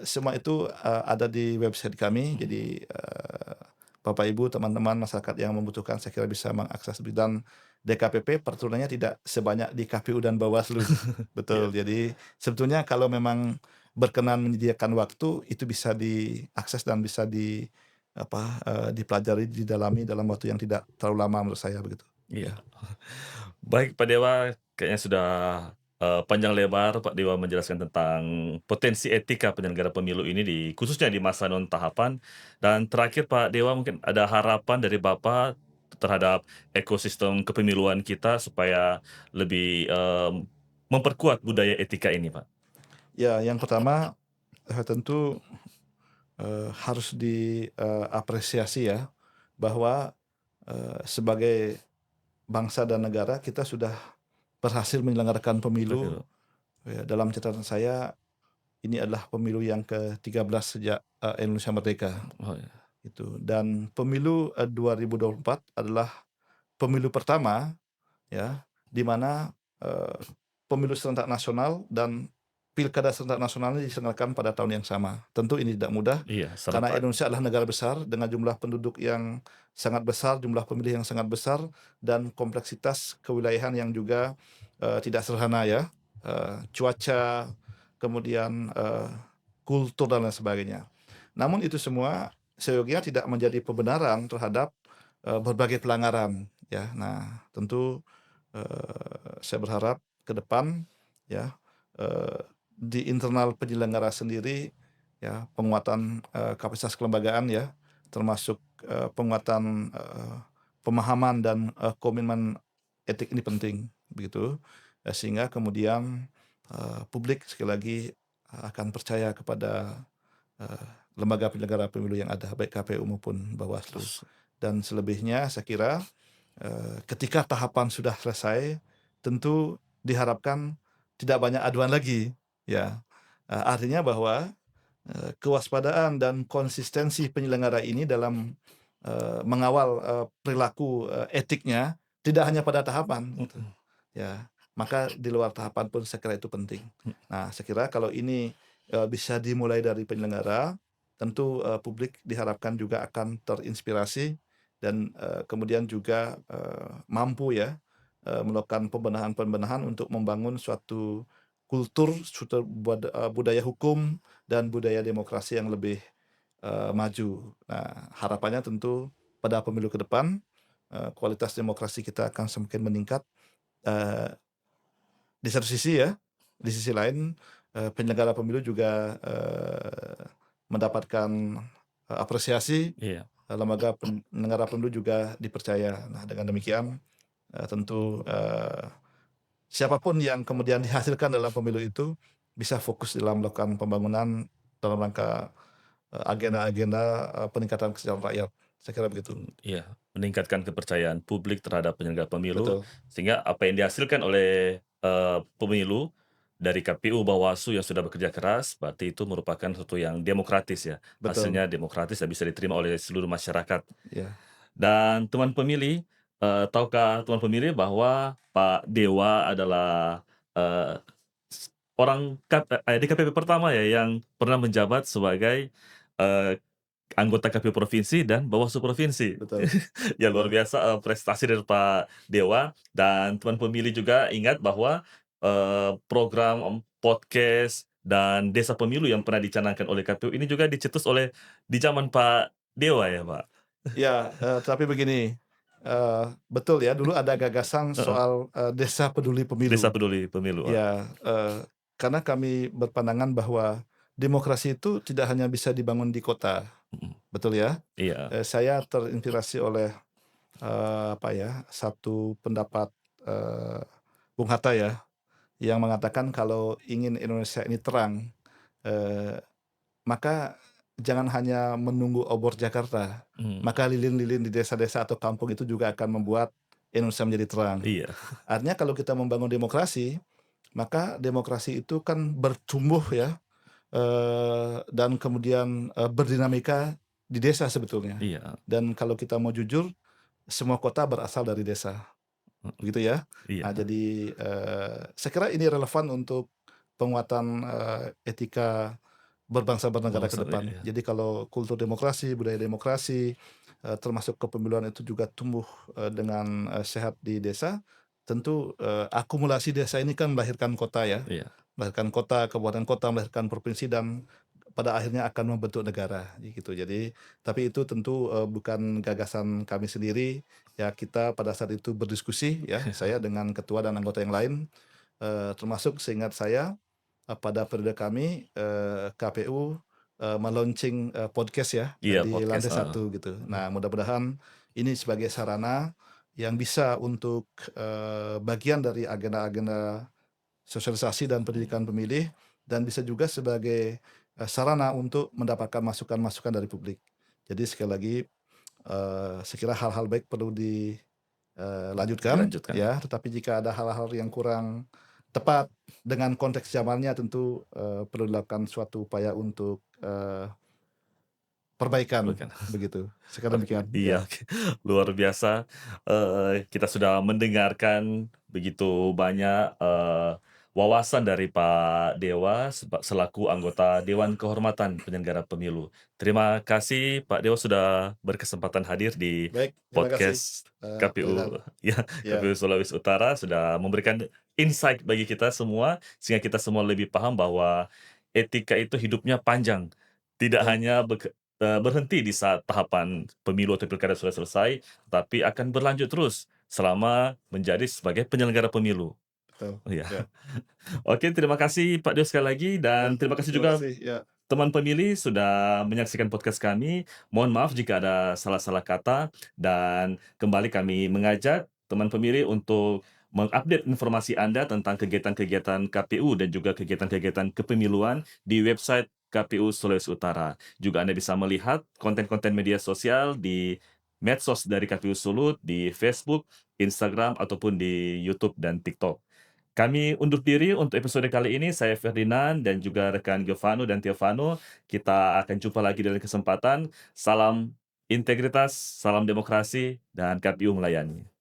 semua itu ada di website kami. Jadi Bapak Ibu teman-teman masyarakat yang membutuhkan saya kira bisa mengakses. Dan DKPP perturunannya tidak sebanyak di KPU dan Bawaslu. Betul. Jadi sebetulnya kalau memang berkenan menyediakan waktu itu bisa diakses dan bisa dipelajari, didalami dalam waktu yang tidak terlalu lama menurut saya begitu. Iya. Baik Pak Dewa, kayaknya sudah panjang lebar Pak Dewa menjelaskan tentang potensi etika penyelenggara pemilu ini khususnya di masa non tahapan. Dan terakhir Pak Dewa, mungkin ada harapan dari Bapak terhadap ekosistem kepemiluan kita supaya lebih memperkuat budaya etika ini, Pak. Ya, yang pertama tentu harus diapresiasi ya bahwa sebagai bangsa dan negara kita sudah berhasil menyelenggarakan pemilu. Ya, dalam catatan saya ini adalah pemilu yang ke-13 sejak Indonesia merdeka. Oh, ya. Itu. Dan pemilu 2024 adalah pemilu pertama ya di mana pemilu serentak nasional dan pilkada serentak nasional ini diselenggarakan pada tahun yang sama. Tentu ini tidak mudah. Iya, Karena serentak. Indonesia adalah negara besar dengan jumlah penduduk yang sangat besar, jumlah pemilih yang sangat besar, dan kompleksitas kewilayahan yang juga tidak sederhana ya. Cuaca, kemudian kultur dan lain sebagainya. Namun itu semua seyogianya tidak menjadi pembenaran terhadap berbagai pelanggaran ya. Nah, tentu saya berharap ke depan ya di internal penyelenggara sendiri ya penguatan kapasitas kelembagaan ya, termasuk penguatan pemahaman dan komitmen etik ini penting begitu sehingga kemudian publik sekali lagi akan percaya kepada lembaga penyelenggara pemilu yang ada baik KPU maupun Bawaslu. Dan selebihnya saya kira ketika tahapan sudah selesai tentu diharapkan tidak banyak aduan lagi ya. Artinya bahwa kewaspadaan dan konsistensi penyelenggara ini dalam mengawal perilaku etiknya tidak hanya pada tahapan gitu. Mhm. Ya, maka di luar tahapan pun saya kira itu penting. Nah, saya kira kalau ini bisa dimulai dari penyelenggara, tentu publik diharapkan juga akan terinspirasi dan kemudian juga mampu ya melakukan pembenahan-pembenahan untuk membangun suatu kultur, budaya hukum dan budaya demokrasi yang lebih maju. Nah, harapannya tentu pada pemilu ke depan kualitas demokrasi kita akan semakin meningkat. Eee, di satu sisi ya, di sisi lain penyelenggara pemilu juga mendapatkan apresiasi, Iya. lembaga penyelenggara pemilu juga dipercaya. Nah, dengan demikian tentu siapapun yang kemudian dihasilkan dalam pemilu itu bisa fokus dalam melakukan pembangunan dalam rangka agenda-agenda peningkatan kesejahteraan rakyat. Saya kira begitu. Iya, meningkatkan kepercayaan publik terhadap penyelenggara pemilu, Betul, sehingga apa yang dihasilkan oleh, pemilu dari KPU, Bawaslu yang sudah bekerja keras, berarti itu merupakan sesuatu yang demokratis ya. betul. Hasilnya demokratis dan bisa diterima oleh seluruh masyarakat. Ya, Dan teman pemilih, tahukah teman pemilih bahwa Pak Dewa adalah, eee, orang DKPP pertama ya yang pernah menjabat sebagai, eee, anggota KPU provinsi dan Bawaslu provinsi. betul, Ya luar betul. biasa, prestasi dari Pak Dewa dan teman pemilih juga ingat bahwa, program, podcast dan Desa Pemilu yang pernah dicanangkan oleh KPU ini juga dicetus oleh di zaman Pak Dewa ya, Pak? Ya, tapi begini, betul ya dulu ada gagasan Heeh, soal desa peduli Desa pemilu. Peduli Pemilu, Pak. Ya, karena kami berpandangan bahwa demokrasi itu tidak hanya bisa dibangun di kota, Mhm, betul ya? iya, Saya terinspirasi oleh apa ya, satu pendapat eee, Bung Hatta ya, yang mengatakan kalau ingin Indonesia ini terang, eee, maka jangan hanya menunggu obor Jakarta, mhm, maka lilin-lilin di desa-desa atau kampung itu juga akan membuat Indonesia menjadi terang. iya, Artinya kalau kita membangun demokrasi, maka demokrasi itu kan bertumbuh ya, dan kemudian berdinamika di desa sebetulnya. iya, Dan kalau kita mau jujur, semua kota berasal dari desa. mhm, Begitu ya. Nah, iya, jadi saya kira ini relevan untuk penguatan etika berbangsa bernegara ke bangsa depan. iya, Jadi kalau kultur demokrasi, budaya demokrasi, termasuk kepemiluan itu juga tumbuh dengan sehat di desa, tentu akumulasi desa ini kan melahirkan kota ya, iya, melahirkan kota, kabupaten kota, melahirkan provinsi dan pada akhirnya akan membentuk negara gitu. Jadi tapi itu tentu bukan gagasan kami sendiri, ya kita pada saat itu berdiskusi ya, saya dengan ketua dan anggota yang lain, termasuk seingat saya pada periode kami KPU me-launching podcast ya iya di podcast, lantai heeh, satu gitu. mhm, Nah, mudah-mudahan ini sebagai sarana yang bisa untuk bagian dari agenda-agenda sosialisasi dan mhm, pendidikan pemilih dan bisa juga sebagai sarana untuk mendapatkan masukan-masukan dari publik. Jadi sekali lagi saya kira hal-hal baik perlu lanjutkan dilanjutkan. ya, tetapi jika ada hal-hal yang kurang tepat dengan konteks zamannya tentu perlu dilakukan suatu upaya untuk perbaikan, Bukan. begitu. Saya kira Oke, demikian, iya, ya. oke. Luar biasa, kita sudah mendengarkan begitu banyak, wawasan dari Pak Dewa selaku anggota Dewan Kehormatan Penyelenggara Pemilu. Terima kasih Pak Dewa sudah berkesempatan hadir di Baik, terima kasih, podcast Pak Rizal. KPU ya, Ya, KPU Sulawesi Utara sudah memberikan insight bagi kita semua, sehingga kita semua lebih paham bahwa etika itu hidupnya panjang, tidak betul, hanya berhenti di saat tahapan pemilu atau pilkada sudah selesai, tapi akan berlanjut terus selama menjadi sebagai penyelenggara pemilu. betul, Oh ya. ya. Oke, terima kasih Pak Dio sekali lagi Ya, dan terima kasih terima juga kasih, ya. teman pemilih sudah menyaksikan podcast kami. Mohon maaf jika ada salah-salah kata dan kembali kami mengajak teman pemilih untuk mengupdate informasi Anda tentang kegiatan-kegiatan KPU dan juga kegiatan-kegiatan kepemiluan di website KPU Sulawesi Utara. Juga Anda bisa melihat konten-konten media sosial di medsos dari KPU Sulut di Facebook, Instagram, ataupun di YouTube dan TikTok. Kami undur diri untuk episode kali ini. Saya Ferdinand dan juga rekan Giovanni dan Teofano. Kita akan jumpa lagi dalam kesempatan. Salam integritas, salam demokrasi, dan KPU melayani.